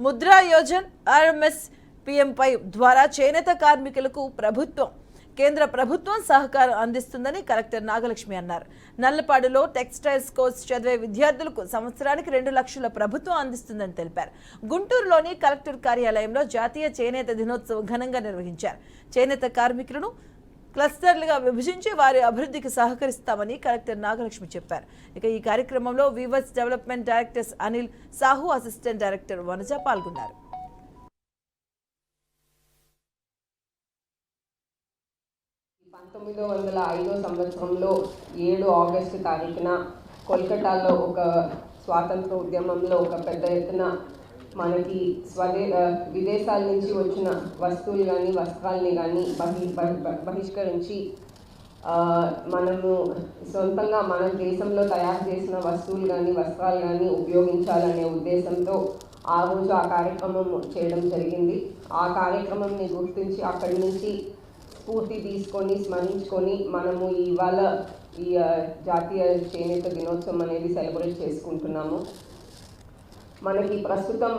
Mudra యోజన్ RMS పిఎంపై ద్వారా చేనేత కార్మికులకు కేంద్ర ప్రభుత్వం సహకారం అందిస్తుందని కలెక్టర్ నాగలక్ష్మి అన్నారు. నల్లపాడులో టెక్స్టైల్స్ కోర్స్ చదివే విద్యార్థులకు సంవత్సరానికి 2 లక్షల ప్రభుత్వం అందిస్తుందని తెలిపారు. గుంటూరులోని కలెక్టర్ కార్యాలయంలో జాతీయ చేనేత దినోత్సవం ఘనంగా నిర్వహించారు. చేనేత కార్మికులను క్లస్టర్లుగా విభజించి వారి అభివృద్ధికి సహకరిస్తామని కలెక్టర్ నాగలక్ష్మి చెప్పారు. ఇక ఈ కార్యక్రమంలో weavers development directors Anil Sahu, assistant director Vanaja పాల్గొన్నారు. 1905 సంవత్సరంలో 7 ఆగస్టు తారీఖున కోల్కతాలో ఒక స్వాతంత్ర ఉద్యమంలో ఒక పెద్ద ఎత్తున మనకి విదేశాల నుంచి వచ్చిన వస్తువులు కానీ వస్త్రాలని కానీ బహిష్కరించి మనము సొంతంగా మన దేశంలో తయారు చేసిన వస్తువులు కానీ వస్త్రాలు కానీ ఉపయోగించాలనే ఉద్దేశంతో ఆ రోజు ఆ కార్యక్రమం చేయడం జరిగింది. ఆ కార్యక్రమంని గుర్తించి అక్కడి నుంచి స్ఫూర్తి తీసుకొని స్మరించుకొని మనము ఇవాళ ఈ జాతీయ చేనేత దినోత్సవం అనేది సెలబ్రేట్ చేసుకుంటున్నాము. మనకి ప్రస్తుతం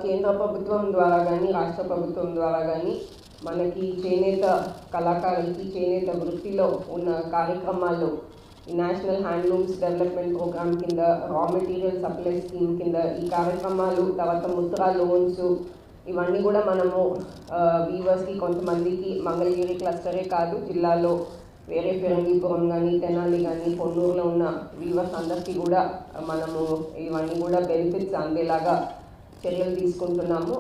కేంద్ర ప్రభుత్వం ద్వారా కానీ రాష్ట్ర ప్రభుత్వం ద్వారా కానీ మనకి చేనేత కళాకారులకి చేనేత వృత్తిలో ఉన్న కార్యక్రమాల్లో నేషనల్ హ్యాండ్లూమ్స్ డెవలప్మెంట్ ప్రోగ్రామ్ కింద రా మెటీరియల్ సప్లై స్కీమ్ కింద ఈ కార్యక్రమాలు, తర్వాత ముద్రా లోన్స్, ఇవన్నీ కూడా మనము వీవర్స్కి కొంతమందికి మంగళగిరి క్లస్టరే కాదు, జిల్లాలో వేరే ఫిరంగిపురం కానీ తెనాలి కానీ పొన్నూరులో ఉన్న వీవర్స్ అందరికీ కూడా మనము ఇవన్నీ కూడా బెనిఫిట్స్ అందేలాగా చర్యలు తీసుకుంటున్నాము.